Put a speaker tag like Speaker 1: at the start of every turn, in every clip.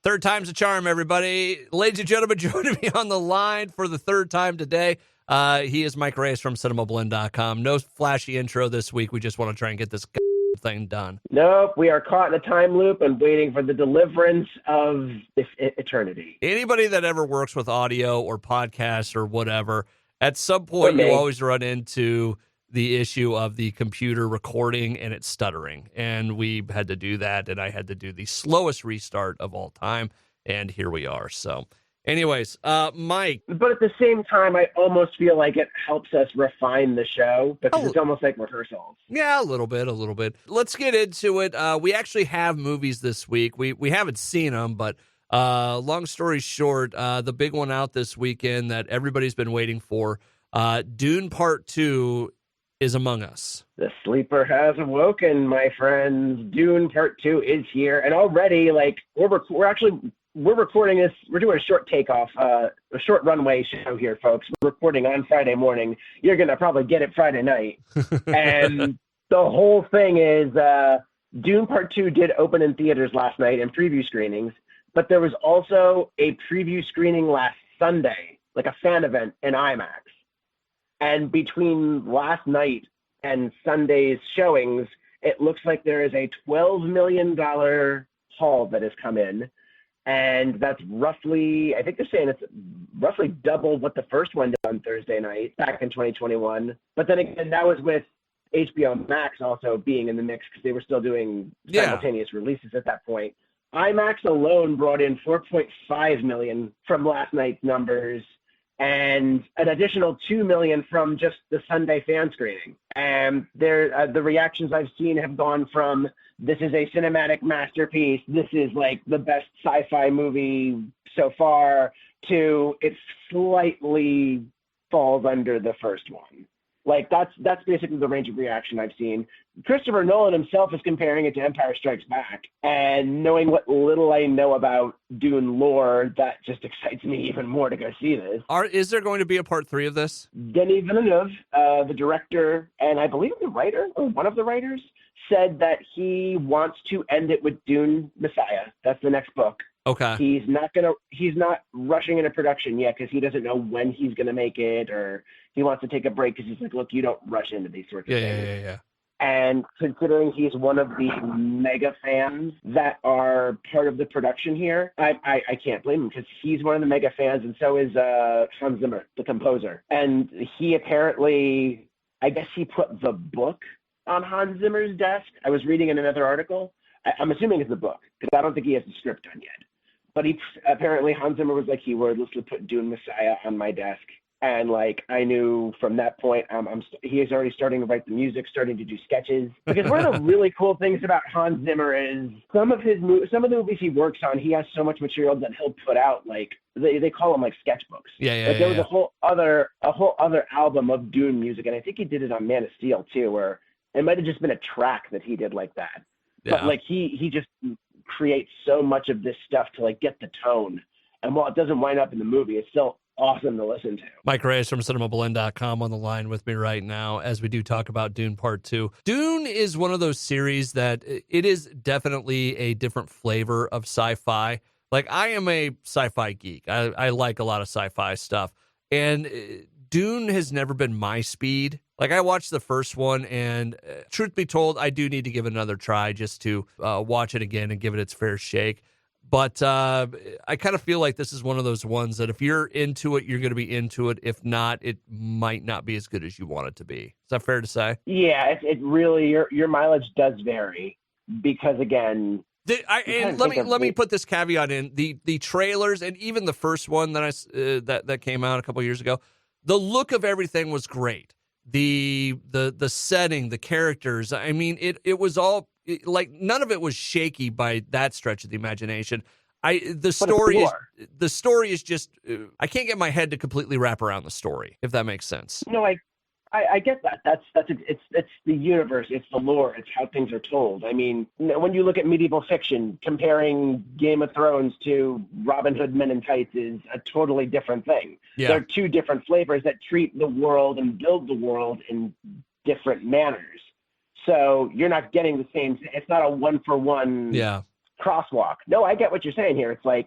Speaker 1: Third time's a charm, everybody. Ladies and gentlemen, joining me on the line for the third time today, he is Mike Reyes from Cinemablend.com. No flashy intro this week. We just want to try and get this thing done.
Speaker 2: Nope, we are caught in a time loop and waiting for the deliverance of eternity.
Speaker 1: Anybody that ever works with audio or podcasts or whatever, at some point you always run into the issue of the computer recording and it's stuttering. And we had to do that, and I had to do the slowest restart of all time, and here we are. So anyways, Mike.
Speaker 2: But at the same time, I almost feel like it helps us refine the show because it's almost like rehearsals.
Speaker 1: Yeah, a little bit. Let's get into it. We actually have movies this week. We haven't seen them, but long story short, the big one out this weekend that everybody's been waiting for, Dune Part 2 is among us.
Speaker 2: The sleeper has awoken, my friends. Dune Part 2 is here, and already, like, we're recording this. We're doing a short takeoff, a short runway show here, folks. We're recording on Friday morning. You're gonna probably get it Friday night, and the whole thing is Dune Part 2 did open in theaters last night in preview screenings, but there was also a preview screening last Sunday, like a fan event in IMAX. And between last night and Sunday's showings, it looks like there is a $12 million haul that has come in. And that's roughly, I think they're saying it's roughly double what the first one did on Thursday night back in 2021. But then again, that was with HBO Max also being in the mix because they were still doing simultaneous releases at that point. IMAX alone brought in $4.5 million from last night's numbers, and an additional $2 million from just the Sunday fan screening. And the reactions I've seen have gone from, this is a cinematic masterpiece, this is like the best sci-fi movie so far, to it slightly falls under the first one. Like, that's basically the range of reaction I've seen. Christopher Nolan himself is comparing it to Empire Strikes Back, and knowing what little I know about Dune lore, that just excites me even more to go see this.
Speaker 1: Is there going to be a part 3 of this?
Speaker 2: Denis Villeneuve, the director, and I believe the writer, or one of the writers, said that he wants to end it with Dune Messiah. That's the next book.
Speaker 1: Okay.
Speaker 2: He's not rushing into production yet because he doesn't know when he's going to make it, or he wants to take a break because he's like, look, you don't rush into these sorts of things.
Speaker 1: Yeah.
Speaker 2: And considering he's one of the mega fans that are part of the production here, I can't blame him because he's one of the mega fans, and so is Hans Zimmer, the composer. And he apparently, I guess he put the book on Hans Zimmer's desk. I was reading in another article. I'm assuming it's the book because I don't think he has the script done yet. But apparently Hans Zimmer was like, he wordlessly put Dune Messiah on my desk. And like, I knew from that point, he is already starting to write the music, starting to do sketches. Because one of the really cool things about Hans Zimmer is some of the movies he works on, he has so much material that he'll put out, like, they call them like sketchbooks. There was a whole other album of Dune music, and I think he did it on Man of Steel too, where it might have just been a track that he did like that. Yeah. But like he just creates so much of this stuff to like get the tone, and while it doesn't wind up in the movie, it's still awesome to listen to.
Speaker 1: Mike Reyes from Cinemablend.com on the line with me right now as we do talk about Dune Part 2. Dune is one of those series that it is definitely a different flavor of sci-fi. Like, I am a sci-fi geek. I like a lot of sci-fi stuff, and Dune has never been my speed. Like, I watched the first one, and truth be told, I do need to give it another try just to watch it again and give it its fair shake. But I kind of feel like this is one of those ones that if you're into it, you're going to be into it. If not, it might not be as good as you want it to be. Is that fair to say?
Speaker 2: Yeah, it really, your mileage does vary because, again...
Speaker 1: Let me put this caveat in. The trailers and even the first one that that came out a couple years ago, the look of everything was great. The setting, the characters. I mean, it was all like, none of it was shaky by that stretch of the imagination. The story is just, I can't get my head to completely wrap around the story, if that makes sense.
Speaker 2: No, I get that. It's the universe, it's the lore, it's how things are told. I mean, when you look at medieval fiction, comparing Game of Thrones to Robin Hood Men in Tights is a totally different thing. Yeah. They're two different flavors that treat the world and build the world in different manners. So you're not getting the same. It's not a one-for-one crosswalk. No, I get what you're saying here. It's like,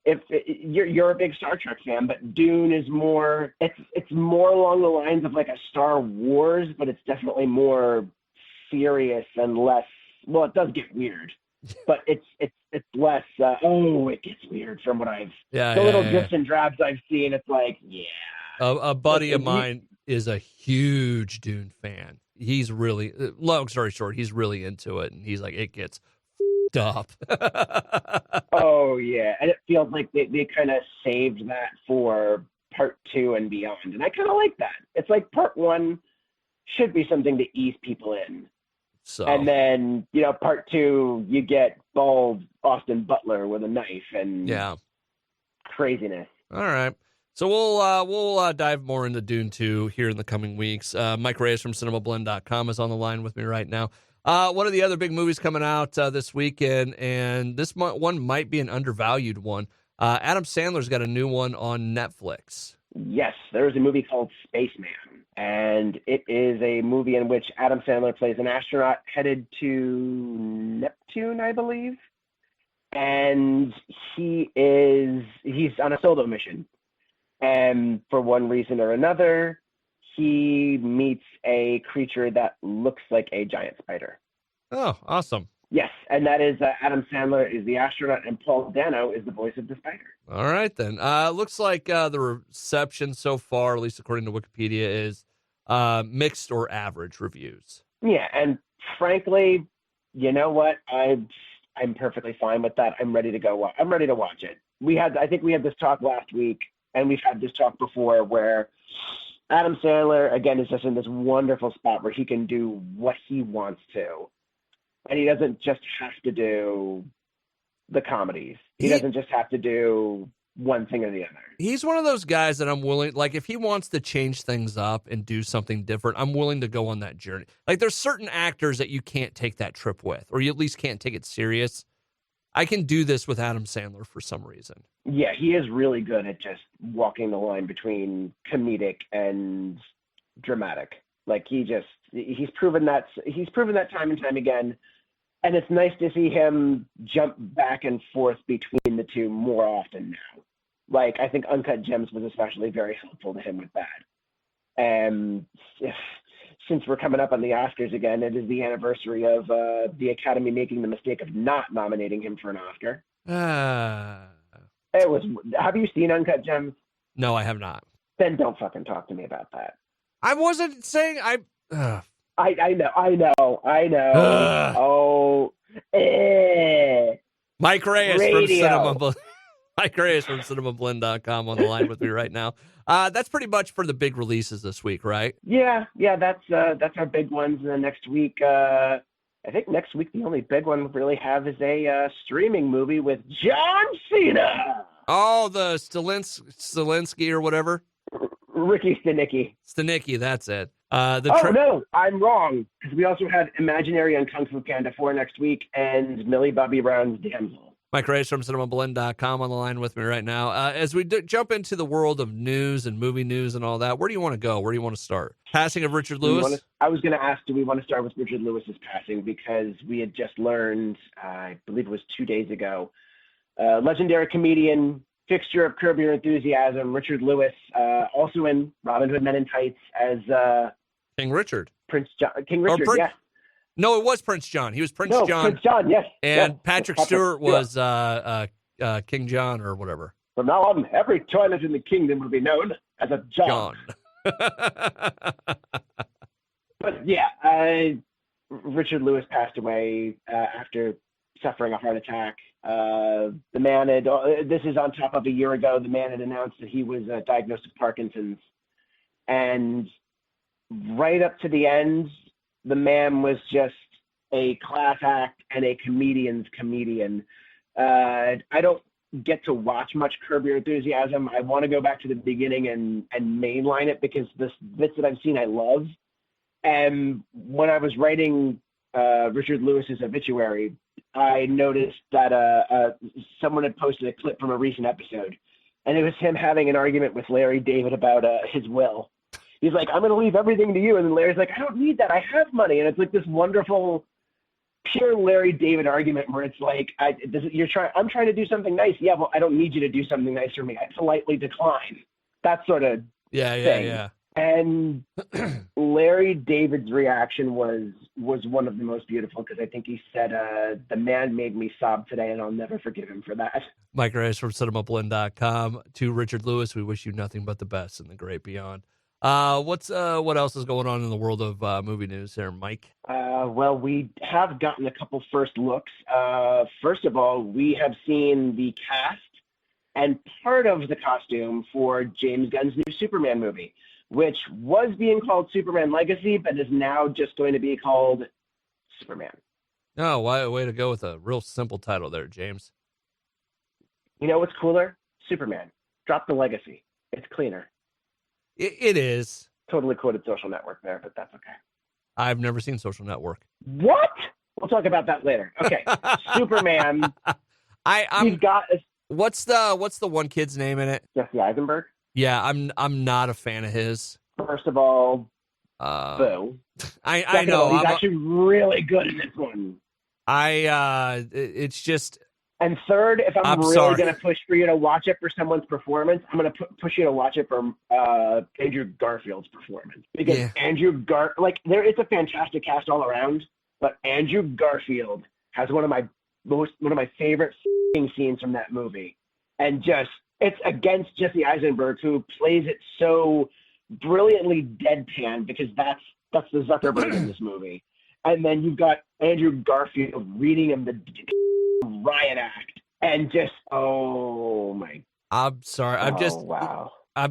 Speaker 2: if you're a big Star Trek fan, but Dune is more, it's more along the lines of like a Star Wars, but it's definitely more serious and less, well, it does get weird, but it's less, it gets weird from what the little drips and drabs I've seen. It's like, yeah.
Speaker 1: A buddy of mine is a huge Dune fan. He's really, long story short, he's really into it, and he's like, it gets up.
Speaker 2: Oh yeah, and it feels like they kind of saved that for part 2 and beyond, and I kind of like that. It's like part 1 should be something to ease people in,
Speaker 1: so,
Speaker 2: and then part 2 you get bald Austin Butler with a knife and craziness.
Speaker 1: All right. So we'll dive more into Dune 2 here in the coming weeks. Mike Reyes from Cinemablend.com is on the line with me right now. One of the other big movies coming out this weekend, and this one might be an undervalued one. Adam Sandler's got a new one on Netflix.
Speaker 2: Yes, there is a movie called Spaceman, and it is a movie in which Adam Sandler plays an astronaut headed to Neptune, I believe, and he's on a solo mission. And for one reason or another, he meets a creature that looks like a giant spider.
Speaker 1: Oh, awesome.
Speaker 2: Yes, and that is Adam Sandler is the astronaut, and Paul Dano is the voice of the spider.
Speaker 1: All right, then. Looks like the reception so far, at least according to Wikipedia, is mixed or average reviews.
Speaker 2: Yeah, and frankly, you know what? I'm perfectly fine with that. I'm ready to go. I'm ready to watch it. I think we had this talk last week, and we've had this talk before, where Adam Sandler, again, is just in this wonderful spot where he can do what he wants to. And he doesn't just have to do the comedies. He doesn't just have to do one thing or the other.
Speaker 1: He's one of those guys that I'm willing, like, if he wants to change things up and do something different, I'm willing to go on that journey. Like, there's certain actors that you can't take that trip with, or you at least can't take it serious. I can do this with Adam Sandler for some reason.
Speaker 2: Yeah, he is really good at just walking the line between comedic and dramatic. Like, he's proven that time and time again. And it's nice to see him jump back and forth between the two more often now. Like, I think Uncut Gems was especially very helpful to him with that. And since we're coming up on the Oscars again, it is the anniversary of the Academy making the mistake of not nominating him for an Oscar. Have you seen Uncut Gems?
Speaker 1: No, I have not.
Speaker 2: Then don't fucking talk to me about that.
Speaker 1: I wasn't saying
Speaker 2: I know.
Speaker 1: Mike Reyes Mike Reyes from Cinemablend.com on the line with me right now. That's pretty much for the big releases this week, right?
Speaker 2: Yeah, that's our big ones. And then next week, I think next week the only big one we really have is a streaming movie with John Cena.
Speaker 1: Oh, the Stilinski or whatever.
Speaker 2: Ricky
Speaker 1: Stenicki, that's it.
Speaker 2: No, I'm wrong. Because we also had Imaginary on Kung Fu Panda 4 next week and Millie Bobby Brown's Damsel.
Speaker 1: Mike Reyes from Cinemablend.com on the line with me right now. As we jump into the world of news and movie news and all that, where do you want to go? Where do you want to start? Passing of Richard Lewis?
Speaker 2: I was going to ask, do we want to start with Richard Lewis's passing? Because we had just learned, I believe it was 2 days ago, legendary comedian, fixture of Curb Your Enthusiasm, Richard Lewis, also in Robin Hood Men in Tights as
Speaker 1: King Richard.
Speaker 2: King Richard, yes.
Speaker 1: No, it was Prince John. He was Prince John.
Speaker 2: Prince John, yes.
Speaker 1: And yes. Patrick Stewart was King John or whatever.
Speaker 2: From now on, every toilet in the kingdom will be known as a John. But yeah, Richard Lewis passed away after suffering a heart attack. The man this is on top of a year ago, the man had announced that he was diagnosed with Parkinson's. And right up to the end, the man was just a class act and a comedian's comedian. I don't get to watch much Curb Your Enthusiasm. I want to go back to the beginning and mainline it because the bits that I've seen I love. And when I was writing Richard Lewis's obituary, I noticed that someone had posted a clip from a recent episode, and it was him having an argument with Larry David about his will. He's like, I'm going to leave everything to you. And then Larry's like, I don't need that. I have money. And it's like this wonderful, pure Larry David argument where it's like, I'm trying to do something nice. Yeah, well, I don't need you to do something nice for me. I politely decline. That sort of thing.
Speaker 1: Yeah.
Speaker 2: And Larry David's reaction was one of the most beautiful, because I think he said, the man made me sob today, and I'll never forgive him for that.
Speaker 1: Mike Reyes from Cinemablend.com. To Richard Lewis, we wish you nothing but the best in the great beyond. What else is going on in the world of movie news there, Mike?
Speaker 2: Well, we have gotten a couple first looks. First of all, we have seen the cast and part of the costume for James Gunn's new Superman movie, which was being called Superman Legacy, but is now just going to be called Superman.
Speaker 1: Oh, way to go with a real simple title there, James.
Speaker 2: You know what's cooler? Superman. Drop the legacy. It's cleaner.
Speaker 1: It is.
Speaker 2: Totally quoted Social Network there, but that's okay.
Speaker 1: I've never seen Social Network.
Speaker 2: What? We'll talk about that later. Okay. Superman. We've got
Speaker 1: what's the one kid's name in it?
Speaker 2: Jesse Eisenberg.
Speaker 1: Yeah, I'm not a fan of his.
Speaker 2: First of all, boo.
Speaker 1: I know.
Speaker 2: He's actually really good in this one.
Speaker 1: It's just.
Speaker 2: And third, if I'm really going to push for you to watch it for someone's performance, I'm going to push you to watch it for Andrew Garfield's performance. Because it's a fantastic cast all around, but Andrew Garfield has one of my favorite scenes from that movie. And it's against Jesse Eisenberg, who plays it so brilliantly deadpan, because that's the Zuckerberg in this movie. And then you've got Andrew Garfield reading him the riot act, and oh my.
Speaker 1: I'm sorry. I'm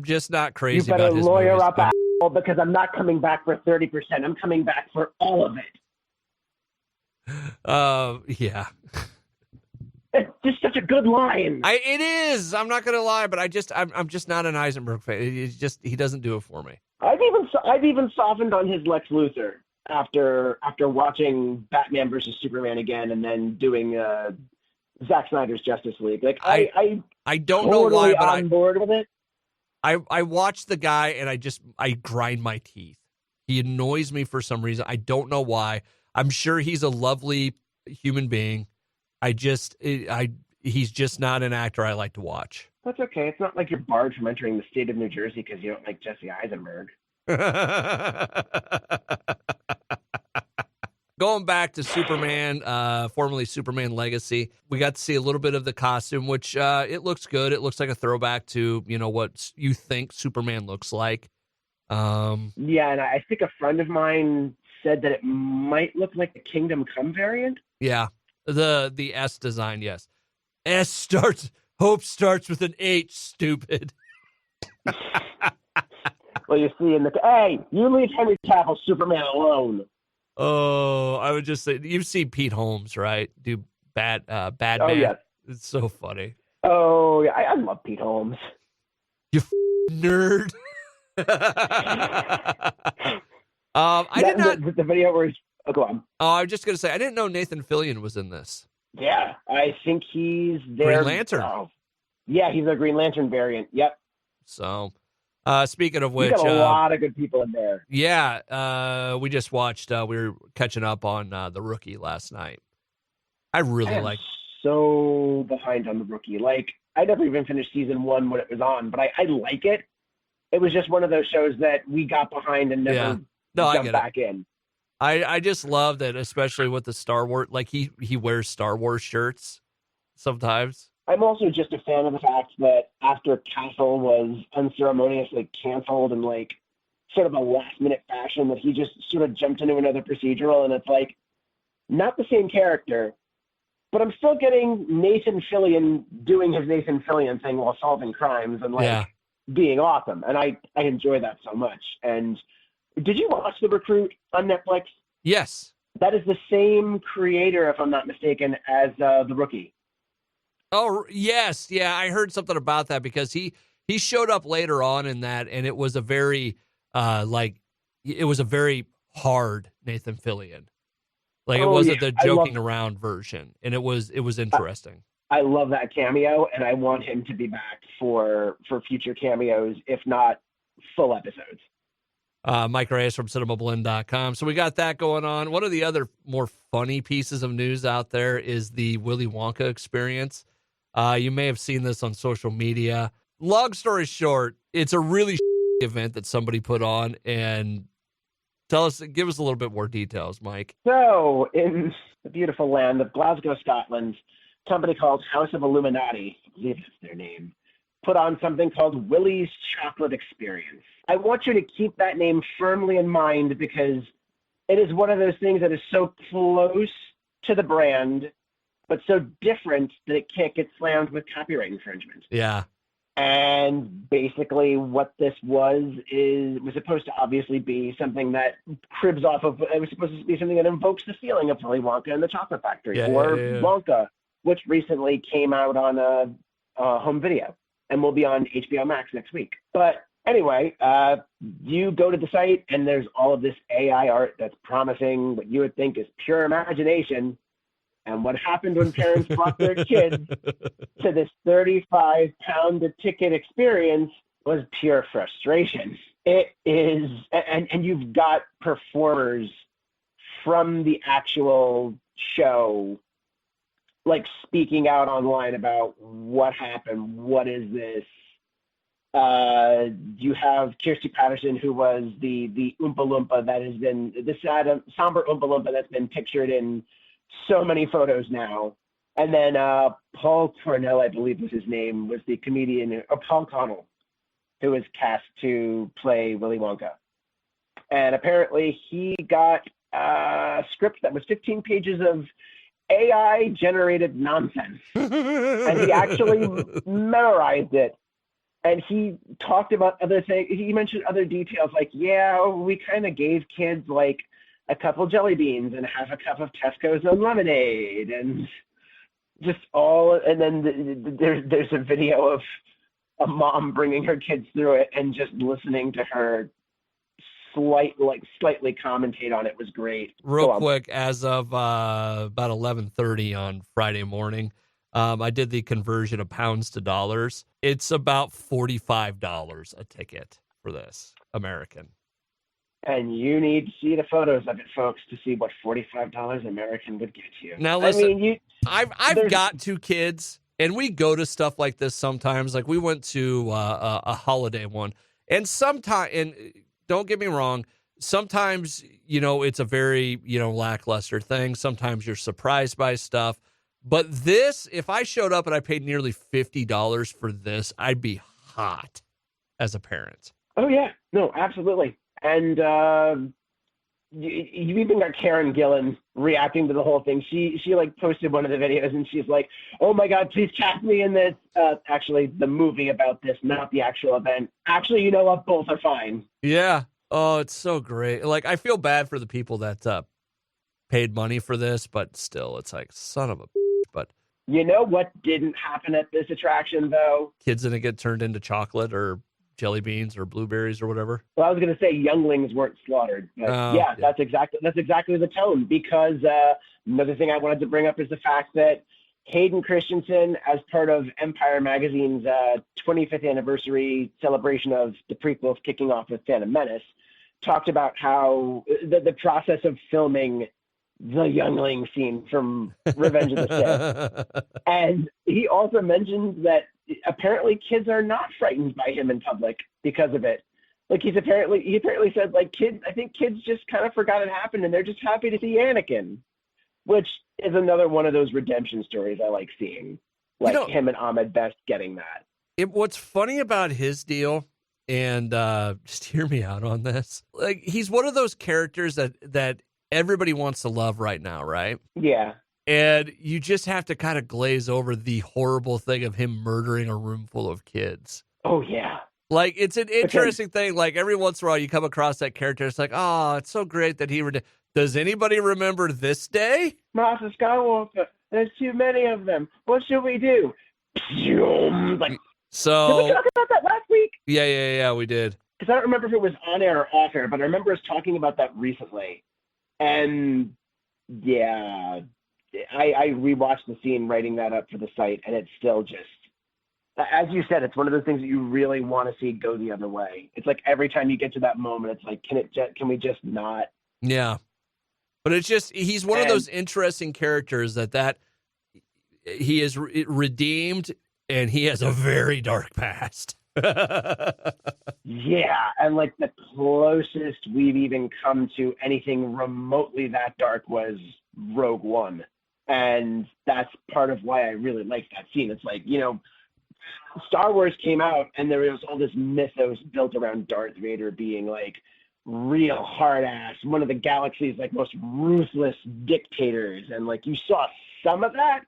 Speaker 1: just not crazy
Speaker 2: about his movies. You better lawyer up, because I'm not coming back for 30%. I'm coming back for all of it.
Speaker 1: Yeah.
Speaker 2: It's just such a good line.
Speaker 1: It is. I'm not gonna lie, but I'm just not an Eisenberg fan. He doesn't do it for me.
Speaker 2: I've even softened on his Lex Luthor after watching Batman versus Superman again, and then doing Zack Snyder's Justice League. Like I
Speaker 1: don't know why, but
Speaker 2: I'm on board with it.
Speaker 1: I watch the guy and I grind my teeth. He annoys me for some reason. I don't know why. I'm sure he's a lovely human being. He's just not an actor I like to watch.
Speaker 2: That's okay. It's not like you're barred from entering the state of New Jersey because you don't like Jesse Eisenberg.
Speaker 1: Going back to Superman, formerly Superman Legacy, we got to see a little bit of the costume, which it looks good. It looks like a throwback to, what you think Superman looks like.
Speaker 2: Yeah, and I think a friend of mine said that it might look like the Kingdom Come variant.
Speaker 1: Yeah, the S design, yes. Hope starts with an H, stupid.
Speaker 2: Well, you see hey, you leave Henry Cavill's Superman alone.
Speaker 1: Oh, I would just say, you've seen Pete Holmes, right? Do Batman.
Speaker 2: Oh, yeah.
Speaker 1: It's so funny.
Speaker 2: Oh, yeah. I love Pete Holmes.
Speaker 1: You nerd. I did not.
Speaker 2: The video where go on.
Speaker 1: Oh, I was just going to say, I didn't know Nathan Fillion was in this.
Speaker 2: Yeah, I think he's there.
Speaker 1: Green Lantern.
Speaker 2: Yeah, he's a Green Lantern variant. Yep.
Speaker 1: So, speaking of which,
Speaker 2: got a lot of good people in there.
Speaker 1: Yeah, we just watched. We were catching up on The Rookie last night. I really like.
Speaker 2: So behind on The Rookie. Like, I never even finished season 1 when it was on, but I like it. It was just one of those shows that we got behind and never jumped back in.
Speaker 1: I just love that, especially with the Star Wars. Like he wears Star Wars shirts sometimes.
Speaker 2: I'm also just a fan of the fact that after Castle was unceremoniously canceled in like sort of a last minute fashion, that he just sort of jumped into another procedural, and it's like not the same character, but I'm still getting Nathan Fillion doing his Nathan Fillion thing while solving crimes and being awesome. And I enjoy that so much. And did you watch The Recruit on Netflix?
Speaker 1: Yes.
Speaker 2: That is the same creator, if I'm not mistaken, as The Rookie.
Speaker 1: Oh, yes. Yeah, I heard something about that because he showed up later on in that, and it was a very it was a very hard Nathan Fillion. Like it wasn't the joking around version, and it was interesting.
Speaker 2: I love that cameo, and I want him to be back for future cameos, if not full episodes.
Speaker 1: Mike Reyes from Cinemablend.com. So we got that going on. One of the other more funny pieces of news out there is the Willy Wonka experience. You may have seen this on social media. Long story short, it's a really event that somebody put on, and give us a little bit more details, Mike.
Speaker 2: So, in the beautiful land of Glasgow, Scotland, a company called House of Illuminati, I believe that's their name, put on something called Willy's Chocolate Experience. I want you to keep that name firmly in mind because it is one of those things that is so close to the brand, but so different that it can't get slammed with copyright infringement.
Speaker 1: Yeah.
Speaker 2: And basically what this was supposed to obviously be something that cribs off of, it was supposed to be something that invokes the feeling of Willy Wonka and the Chocolate Factory, Wonka, which recently came out on home video and will be on HBO Max next week. But anyway, you go to the site and there's all of this AI art that's promising what you would think is pure imagination. And what happened when parents brought their kids to this 35-pound a ticket experience was pure frustration. It is, and you've got performers from the actual show, like speaking out online about what happened, what is this. You have Kirsty Patterson, who was the Oompa Loompa that has been, the somber Oompa Loompa that's been pictured in so many photos now. And then Paul Cornell, I believe was his name, was the comedian, or Paul Connell, who was cast to play Willy Wonka. And apparently he got a script that was 15 pages of AI-generated nonsense. And he actually memorized it. And he talked about other things. He mentioned other details like, yeah, we kind of gave kids like a couple jelly beans and half a cup of Tesco's and lemonade and just all. And then there's a video of a mom bringing her kids through it and just listening to her slightly commentate on it was great.
Speaker 1: Real quick, as of about 11:30 on Friday morning, I did the conversion of pounds to dollars. It's about $45 a ticket for this American.
Speaker 2: And you need to see the photos of it, folks, to see what $45 American would get you.
Speaker 1: Now, listen, I've got two kids, and we go to stuff like this sometimes. Like we went to a holiday one, and don't get me wrong, sometimes it's a very lackluster thing. Sometimes you're surprised by stuff, but this, if I showed up and I paid nearly $50 for this, I'd be hot as a parent.
Speaker 2: Oh yeah, no, absolutely. And you even got Karen Gillan reacting to the whole thing. She like posted one of the videos and she's like, "Oh my God, please cast me in this." Actually, the movie about this, not the actual event. Actually, you know what? Both are fine.
Speaker 1: Yeah. Oh, it's so great. Like I feel bad for the people that paid money for this, but still, it's like son of a. But
Speaker 2: you know what didn't happen at this attraction though?
Speaker 1: Kids didn't get turned into chocolate or jelly beans or blueberries or whatever.
Speaker 2: Well, I was going to say younglings weren't slaughtered. But yeah, that's exactly the tone. Because another thing I wanted to bring up is the fact that Hayden Christensen, as part of Empire Magazine's 25th anniversary celebration of the prequels kicking off with Phantom Menace, talked about how the process of filming the youngling scene from Revenge of the Sith. And he also mentioned that apparently kids are not frightened by him in public because of it. Like he apparently said, like, I think kids just kind of forgot it happened and they're just happy to see Anakin, which is another one of those redemption stories I like seeing, like him and Ahmed Best getting that.
Speaker 1: What's funny about his deal, and just hear me out on this, like he's one of those characters that everybody wants to love right now, right?
Speaker 2: Yeah.
Speaker 1: And you just have to kind of glaze over the horrible thing of him murdering a room full of kids.
Speaker 2: Oh, yeah.
Speaker 1: Like, it's an interesting thing. Like, every once in a while, you come across that character. It's like, oh, it's so great that he... Does anybody remember this day?
Speaker 2: Master Skywalker, there's too many of them. What should we do? Like,
Speaker 1: so...
Speaker 2: Did we talk about that last week?
Speaker 1: Yeah, we did.
Speaker 2: Because I don't remember if it was on air or off air, but I remember us talking about that recently. And, yeah... I rewatched the scene writing that up for the site, and it's still just, as you said, it's one of those things that you really want to see go the other way. It's like every time you get to that moment, it's like, can we just not?
Speaker 1: Yeah. But it's just, he's one of those interesting characters that he is redeemed, and he has a very dark past.
Speaker 2: Yeah, and like the closest we've even come to anything remotely that dark was Rogue One. And that's part of why I really like that scene. It's like, Star Wars came out and there was all this mythos built around Darth Vader being like real hard ass, one of the galaxy's like most ruthless dictators. And like you saw some of that.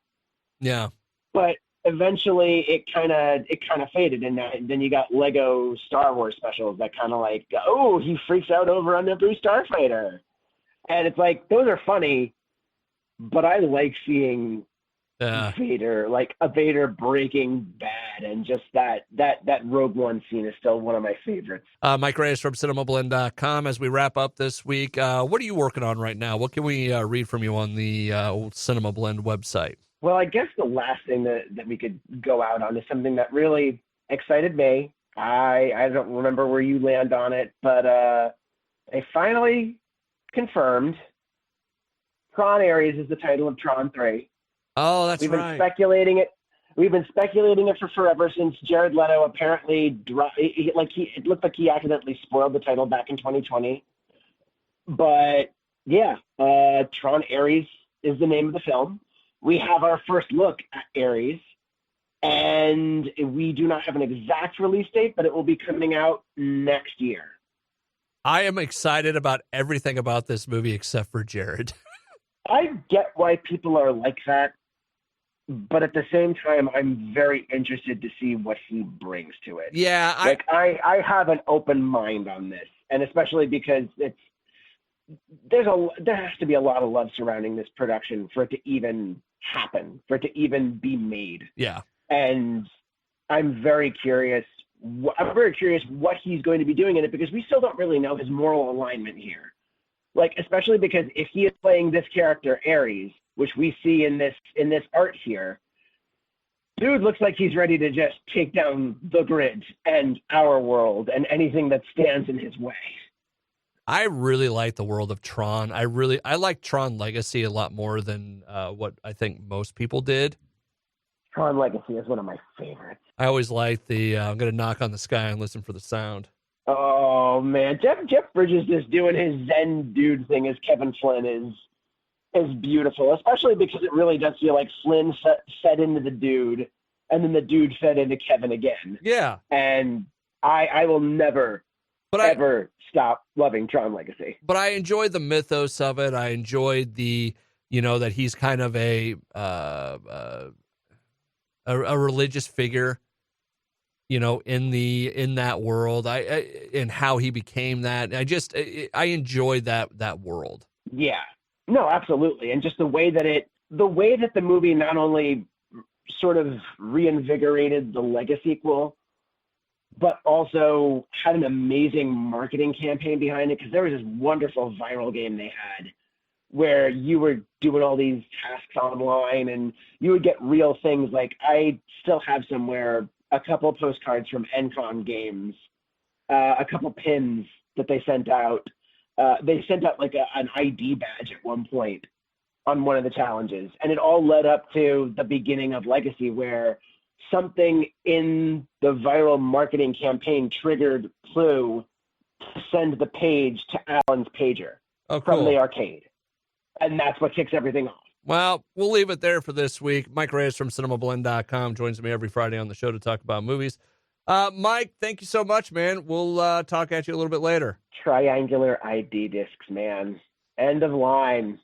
Speaker 1: Yeah.
Speaker 2: But eventually it kind of faded, and then you got Lego Star Wars specials that kind of like, oh, he freaks out over a Naboo starfighter, and it's like those are funny, but I like seeing Vader, like a Vader Breaking Bad, and just that Rogue One scene is still one of my favorites.
Speaker 1: Mike Reyes from Cinemablend.com. As we wrap up this week, what are you working on right now? What can we read from you on the old Cinemablend website?
Speaker 2: Well, I guess the last thing that we could go out on is something that really excited me. I don't remember where you land on it, but they finally confirmed Tron Ares is the title of Tron 3.
Speaker 1: Oh, that's
Speaker 2: right. We've been speculating it for forever since Jared Leto apparently it looked like he accidentally spoiled the title back in 2020. But yeah, Tron Ares is the name of the film. We have our first look at Ares, and we do not have an exact release date, but it will be coming out next year.
Speaker 1: I am excited about everything about this movie except for Jared.
Speaker 2: I get why people are like that, but at the same time, I'm very interested to see what he brings to it.
Speaker 1: Yeah.
Speaker 2: I have an open mind on this, and especially because there has to be a lot of love surrounding this production for it to even happen, for it to even be made.
Speaker 1: Yeah.
Speaker 2: And I'm very curious what he's going to be doing in it, because we still don't really know his moral alignment here. Like, especially because if he is playing this character Ares, which we see in this art here, dude looks like he's ready to just take down the grid and our world and anything that stands in his way.
Speaker 1: I really like the world of Tron. I like Tron Legacy a lot more than what I think most people did.
Speaker 2: Tron Legacy is one of my favorites.
Speaker 1: I always like the I'm going to knock on the sky and listen for the sound.
Speaker 2: Oh, man. Jeff Bridges just doing his Zen dude thing as Kevin Flynn is beautiful, especially because it really does feel like Flynn fed into the dude, and then the dude fed into Kevin again.
Speaker 1: Yeah.
Speaker 2: And I will never ever stop loving Tron Legacy.
Speaker 1: But I enjoyed the mythos of it. I enjoyed the, that he's kind of a religious figure, in that world. And how he became that. I enjoyed that world.
Speaker 2: Yeah. No, absolutely. And just the way that the movie not only sort of reinvigorated the Legacy sequel, but also had an amazing marketing campaign behind it, because there was this wonderful viral game they had where you were doing all these tasks online and you would get real things. Like, I still have somewhere a couple of postcards from NCON games, a couple pins that they sent out. They sent out like an ID badge at one point on one of the challenges, and it all led up to the beginning of Legacy, where something in the viral marketing campaign triggered Clue to send the page to Alan's pager from the arcade. And that's what kicks everything off.
Speaker 1: Well, we'll leave it there for this week. Mike Reyes from Cinemablend.com joins me every Friday on the show to talk about movies. Mike, thank you so much, man. We'll talk at you a little bit later.
Speaker 2: Triangular ID discs, man. End of line.